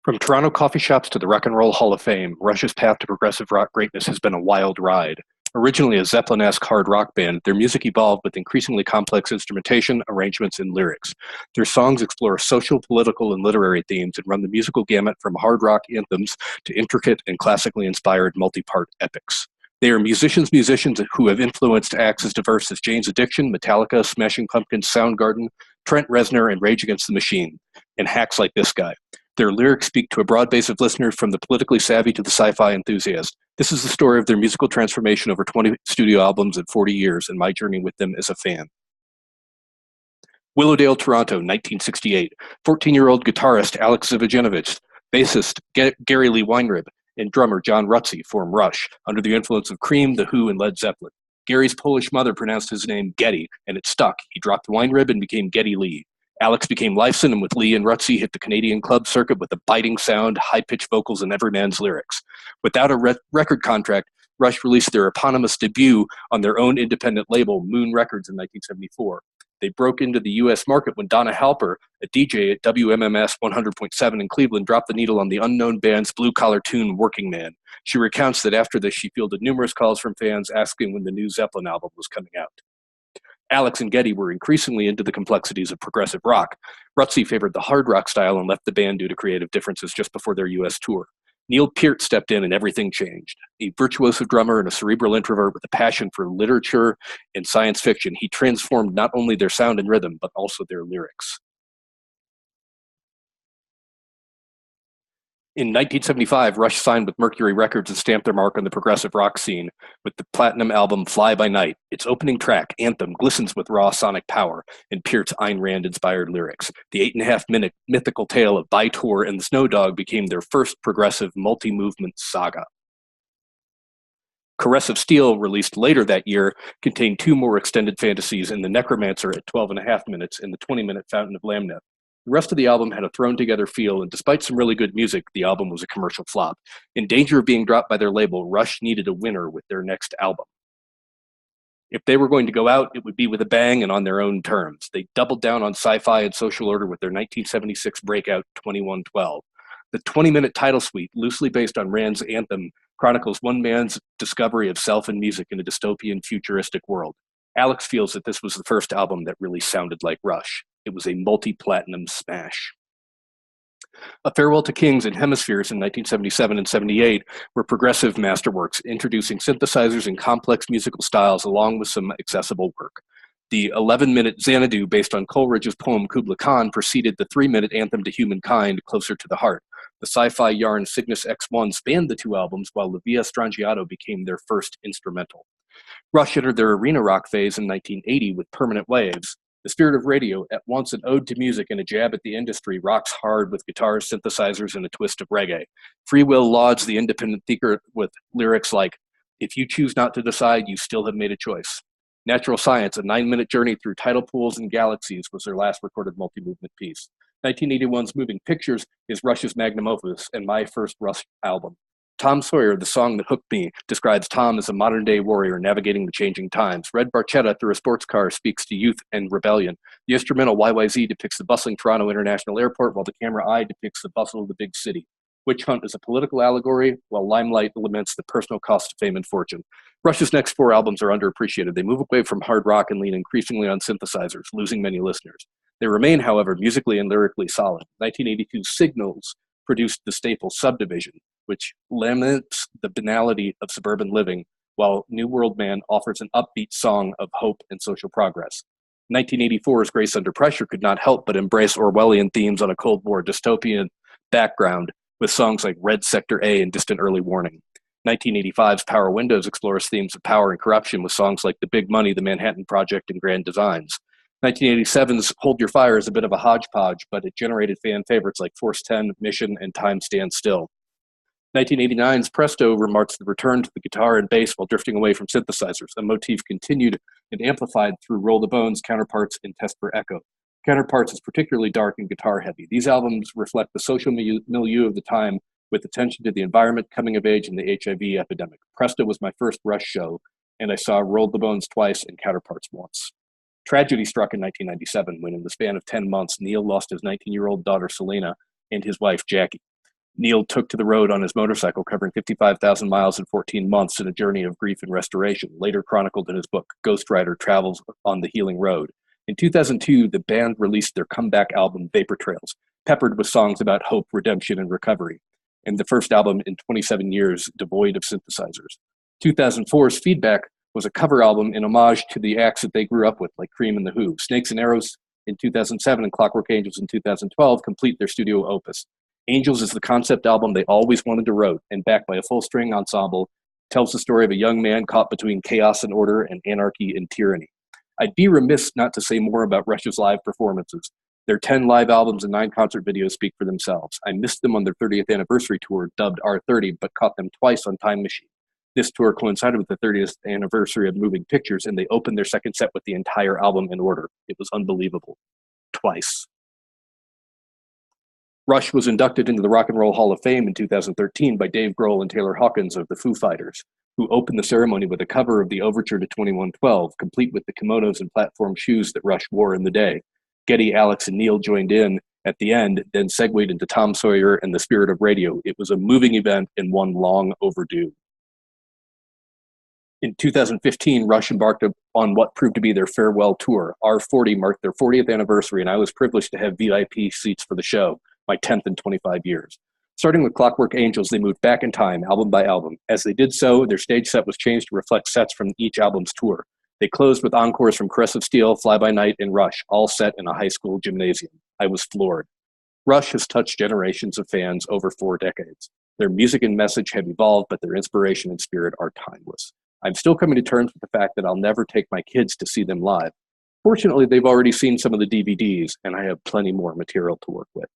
From Toronto coffee shops to the Rock and Roll Hall of Fame, Rush's path to progressive rock greatness has been a wild ride. Originally a Zeppelin-esque hard rock band, their music evolved with increasingly complex instrumentation, arrangements, and lyrics. Their songs explore social, political, and literary themes and run the musical gamut from hard rock anthems to intricate and classically inspired multi-part epics. They are musicians who have influenced acts as diverse as Jane's Addiction, Metallica, Smashing Pumpkins, Soundgarden, Trent Reznor, and Rage Against the Machine, and hacks like this guy. Their lyrics speak to a broad base of listeners from the politically savvy to the sci-fi enthusiast. This is the story of their musical transformation over 20 studio albums and 40 years, and my journey with them as a fan. Willowdale, Toronto, 1968. 14-year-old guitarist Alex Zivojinovic, bassist Gary Lee Weinrib, and drummer John Rutsey form Rush, under the influence of Cream, The Who, and Led Zeppelin. Gary's Polish mother pronounced his name Getty, and it stuck. He dropped Weinrib and became Geddy Lee. Alex became Lifeson, and with Lee and Rutsey hit the Canadian club circuit with a biting sound, high-pitched vocals, and every man's lyrics. Without a record contract, Rush released their eponymous debut on their own independent label, Moon Records, in 1974. They broke into the U.S. market when Donna Halper, a DJ at WMMS 100.7 in Cleveland, dropped the needle on the unknown band's blue-collar tune, Working Man. She recounts that after this, she fielded numerous calls from fans asking when the new Zeppelin album was coming out. Alex and Geddy were increasingly into the complexities of progressive rock. Rutsey favored the hard rock style and left the band due to creative differences just before their U.S. tour. Neil Peart stepped in and everything changed. A virtuoso drummer and a cerebral introvert with a passion for literature and science fiction, he transformed not only their sound and rhythm, but also their lyrics. In 1975, Rush signed with Mercury Records and stamped their mark on the progressive rock scene with the platinum album Fly By Night. Its opening track, Anthem, glistens with raw sonic power and Peart's Ayn Rand-inspired lyrics. The 8.5-minute mythical tale of By Tor and the Snow Dog became their first progressive multi-movement saga. Caress of Steel, released later that year, contained two more extended fantasies in The Necromancer at 12.5 minutes and the 20-minute Fountain of Lamneth. The rest of the album had a thrown-together feel, and despite some really good music, the album was a commercial flop. In danger of being dropped by their label, Rush needed a winner with their next album. If they were going to go out, it would be with a bang and on their own terms. They doubled down on sci-fi and social order with their 1976 breakout, 2112. The 20-minute title suite, loosely based on Rand's Anthem, chronicles one man's discovery of self and music in a dystopian, futuristic world. Alex feels that this was the first album that really sounded like Rush. It was a multi-platinum smash. A Farewell to Kings and Hemispheres in 1977 and 78 were progressive masterworks, introducing synthesizers and complex musical styles along with some accessible work. The 11-minute Xanadu, based on Coleridge's poem Kubla Khan, preceded the 3-minute Anthem to Humankind, Closer to the Heart. The sci-fi yarn Cygnus X1 spanned the two albums, while La Via Strangiato became their first instrumental. Rush entered their arena rock phase in 1980 with Permanent Waves. The Spirit of Radio, at once an ode to music and a jab at the industry, rocks hard with guitars, synthesizers, and a twist of reggae. Free Will lauds the independent thinker with lyrics like, "If you choose not to decide, you still have made a choice." Natural Science, a 9-minute journey through tidal pools and galaxies, was their last recorded multi-movement piece. 1981's Moving Pictures is Rush's magnum opus and my first Rush album. Tom Sawyer, the song that hooked me, describes Tom as a modern-day warrior navigating the changing times. Red Barchetta, through a sports car, speaks to youth and rebellion. The instrumental YYZ depicts the bustling Toronto International Airport, while the camera eye depicts the bustle of the big city. Witch Hunt is a political allegory, while Limelight laments the personal cost of fame and fortune. Rush's next 4 albums are underappreciated. They move away from hard rock and lean increasingly on synthesizers, losing many listeners. They remain, however, musically and lyrically solid. 1982's Signals produced the staple Subdivision, which laments the banality of suburban living, while New World Man offers an upbeat song of hope and social progress. 1984's Grace Under Pressure could not help but embrace Orwellian themes on a Cold War dystopian background, with songs like Red Sector A and Distant Early Warning. 1985's Power Windows explores themes of power and corruption with songs like The Big Money, The Manhattan Project, and Grand Designs. 1987's Hold Your Fire is a bit of a hodgepodge, but it generated fan favorites like Force 10, Mission, and Time Stands Still. 1989's Presto remarks the return to the guitar and bass while drifting away from synthesizers, a motif continued and amplified through Roll the Bones, Counterparts, and Test for Echo. Counterparts is particularly dark and guitar-heavy. These albums reflect the social milieu of the time, with attention to the environment, coming of age, and the HIV epidemic. Presto was my first Rush show, and I saw Roll the Bones twice and Counterparts once. Tragedy struck in 1997 when, in the span of 10 months, Neil lost his 19-year-old daughter, Selena, and his wife, Jackie. Neil took to the road on his motorcycle, covering 55,000 miles in 14 months in a journey of grief and restoration, later chronicled in his book, Ghost Rider Travels on the Healing Road. In 2002, the band released their comeback album, Vapor Trails, peppered with songs about hope, redemption, and recovery, and the first album in 27 years devoid of synthesizers. 2004's Feedback was a cover album in homage to the acts that they grew up with, like Cream and the Who. Snakes and Arrows in 2007 and Clockwork Angels in 2012 complete their studio opus. Angels is the concept album they always wanted to write, and backed by a full-string ensemble, tells the story of a young man caught between chaos and order and anarchy and tyranny. I'd be remiss not to say more about Rush's live performances. Their 10 live albums and 9 concert videos speak for themselves. I missed them on their 30th anniversary tour, dubbed R30, but caught them twice on Time Machine. This tour coincided with the 30th anniversary of Moving Pictures, and they opened their second set with the entire album in order. It was unbelievable. Twice. Rush was inducted into the Rock and Roll Hall of Fame in 2013 by Dave Grohl and Taylor Hawkins of the Foo Fighters, who opened the ceremony with a cover of the Overture to 2112, complete with the kimonos and platform shoes that Rush wore in the day. Geddy, Alex, and Neil joined in at the end, then segued into Tom Sawyer and the Spirit of Radio. It was a moving event and one long overdue. In 2015, Rush embarked on what proved to be their farewell tour. R40 marked their 40th anniversary, and I was privileged to have VIP seats for the show, my 10th in 25 years. Starting with Clockwork Angels, they moved back in time, album by album. As they did so, their stage set was changed to reflect sets from each album's tour. They closed with encores from Caress of Steel, Fly By Night, and Rush, all set in a high school gymnasium. I was floored. Rush has touched generations of fans over 4 decades. Their music and message have evolved, but their inspiration and spirit are timeless. I'm still coming to terms with the fact that I'll never take my kids to see them live. Fortunately, they've already seen some of the DVDs, and I have plenty more material to work with.